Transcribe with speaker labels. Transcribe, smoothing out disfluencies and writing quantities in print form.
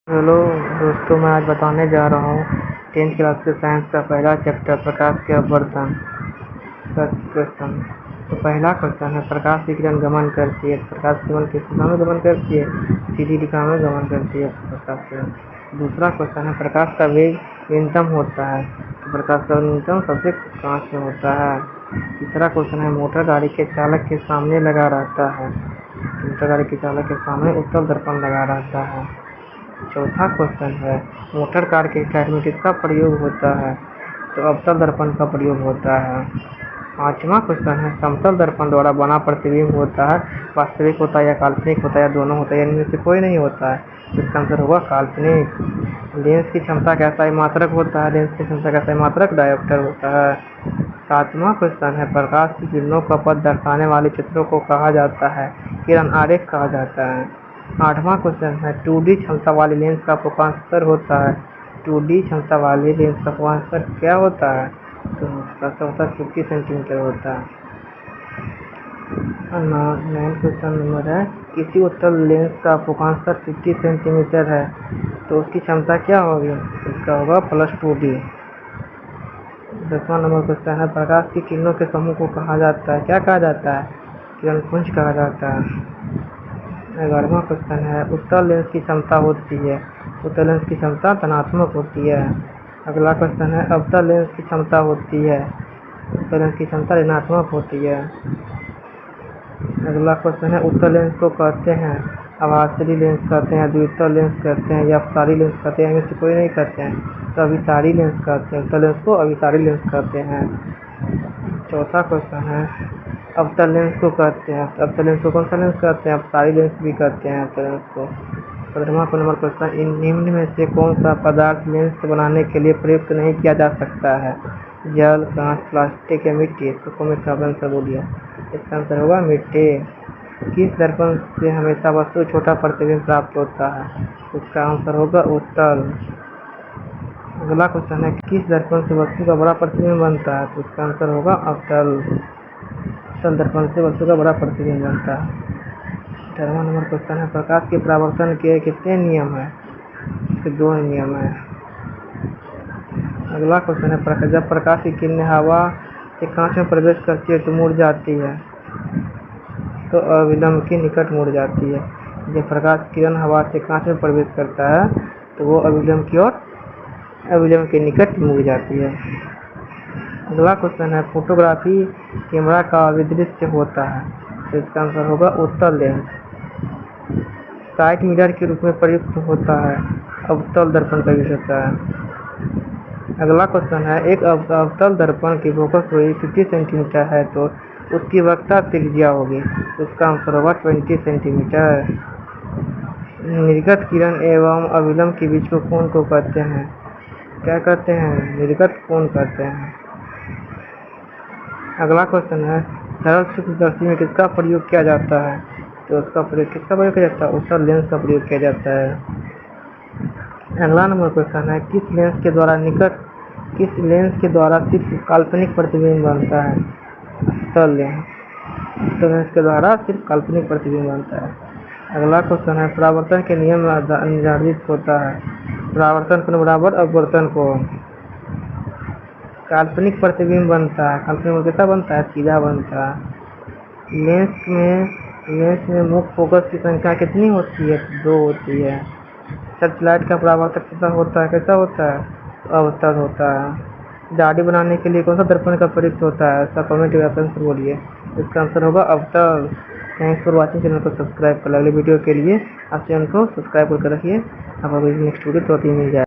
Speaker 1: Hello दोस्तों, मैं आज बताने जा रहा हूँ 10th क्लास के साइंस का पहला चैप्टर प्रकाश के अपवर्तन। First question. तो पहला क्वेश्चन है, प्रकाश की किरण गमन करती है। प्रकाश की किरण किस दिशा में गमन करती है? सीधी दिशा में गमन करती है प्रकाश किरण। दूसरा क्वेश्चन है, प्रकाश का वेग न्यूनतम होता है। तो प्रकाश का न्यूनतम सबसे कांच में होता है। तीसरा क्वेश्चन है, मोटर गाड़ी के चालक के सामने लगा रहता है। मोटर गाड़ी के चालक के सामने उत्तल दर्पण लगा रहता है। चौथा क्वेश्चन है, मोटर कार के टायर में किसका प्रयोग होता है? तो अवतल दर्पण का प्रयोग होता है। पांचवा क्वेश्चन है, समतल दर्पण द्वारा बना प्रतिबिंब होता है, वास्तविक होता है या काल्पनिक होता है या दोनों होता है, या इनमें से कोई नहीं होता है? इसका आंसर होगा काल्पनिक। लेंस की क्षमता का SI मात्रक होता है। लेंस की क्षमता का SI मात्रक डायोप्टर होता है। सातवां क्वेश्चन है, प्रकाश की किरणों का पथ दर्शाने वाले चित्रों को कहा जाता है? किरण आरेख कहा जाता है। आठवां क्वेश्चन है, 2D क्षमता वाले लेंस का फोकस होता है। 2D क्षमता वाले लेंस का फोकस क्या होता है? तो उसका 50 सेंटीमीटर होता है। 9 क्वेश्चन नंबर है, किसी उत्तल लेंस का फोकस 50 सेंटीमीटर है तो उसकी क्षमता क्या होगी? इसका होगा +2D। 10वां नंबर क्वेश्चन है, प्रकाश की किरणों के समूह को कहा जाता है? क्या कहा जाता है? किरण पुंज कहा जाता है। 11वां क्वेश्चन है, उत्तल लेंस की क्षमता होती है। उत्तल लेंस की क्षमता धनात्मक होती है। अगला क्वेश्चन है, अवतल लेंस की क्षमता होती है। उत्तल लेंस की क्षमता ऋणात्मक होती है। अगला क्वेश्चन है, उत्तल लेंस को कहते हैं आभासी लेंस कहते हैं, द्वितल लेंस कहते हैं या अपसारी लेंस कहते हैं? इनमें से कोई नहीं कहते हैं, तो अभिसारी लेंस कहते हैं। उत्तल लेंस को अभिसारी लेंस कहते हैं। चौथा क्वेश्चन है, अवतल लेंस को कहते हैं, अवतल लेंस को कौन सा लेंस कहते हैं? अपसारी लेंस भी कहते हैं अवतल लेंस को। 15वां नंबर क्वेश्चन, इन निम्न में से कौन सा पदार्थ लेंस बनाने के लिए प्रयुक्त नहीं किया जा सकता है? जल, कांच, प्लास्टिक या मिट्टी? इसको कमेंट में आंसर बोलिए। इसका आंसर होगा मिट्टी। किस दर्पण से हमेशा वस्तु छोटा प्रतिबिंब प्राप्त होता है? इसका आंसर होगा उत्तल। अगला क्वेश्चन है, किस दर्पण से वस्तु का बड़ा प्रतिबिंब बनता है? तो इसका आंसर होगा अवतल। अवतल दर्पण से वस्तु का बड़ा प्रतिबिंब बनता है। 18वां नंबर क्वेश्चन है, प्रकाश के परावर्तन के कितने नियम हैं? इसके 2 नियम हैं। अगला क्वेश्चन है, जब प्रकाश की किरणें हवा से कांच में प्रवेश करती है तो मुड़ जाती है? तो अविलंब के निकट मुड़ जाती है। जब प्रकाश किरण हवा से कांच में प्रवेश करता है तो वो अविलंब की ओर, अविलंब के निकट मुड़ जाती है। अगला क्वेश्चन है, फोटोग्राफी कैमरा का विदृश्य होता है? तो इसका आंसर होगा उत्तल लेंस। साइड मिरर के रूप में प्रयुक्त होता है, अवतल दर्पण का यूज होता है। अगला क्वेश्चन है, एक अवतल दर्पण की फोकस दूरी 50 सेंटीमीटर है तो उसकी वक्रता त्रिज्या होगी? तो इसका आंसर होगा 20 सेंटीमीटर। निर्गत किरण एवं अविलंब के बीच को कोण को कहते हैं? क्या कहते हैं? निर्गत कोण कहते हैं। अगला क्वेश्चन है, सरल सूक्ष्मदर्शी में किसका प्रयोग किया जाता है? तो उसका प्रयोग किसका प्रयोग किया जाता है? उत्तल लेंस का प्रयोग किया जाता है। अगला नंबर क्वेश्चन है, किस लेंस के द्वारा सिर्फ काल्पनिक प्रतिबिंब बनता है? उत्तल लेंस के द्वारा सिर्फ काल्पनिक प्रतिबिंब बनता है। अगला क्वेश्चन है, परावर्तन के नियम निर्धारित होता है? परावर्तन कोण बराबर अपवर्तन कोण। काल्पनिक प्रतिबिंब बनता है, काल्पनिक कैसा बनता है? सीधा बनता है। लेंस में मुख्य फोकस की संख्या कितनी होती है? 2 होती है। सर्च लाइट का परावर्तक कैसा होता है? कैसा होता है? अवतल होता है। दाढ़ी बनाने के लिए कौन सा दर्पण का प्रयुक्त होता है? इसका कमेंट में आंसर बोलिए। इसका आंसर होगा अवतल। Thanks for watching. चैनल को सब्सक्राइब कर अगले वीडियो के लिए आप चैनल को सब्सक्राइब करके रखिए। आपको नेक्स्ट वीडियो तो मिल जाए।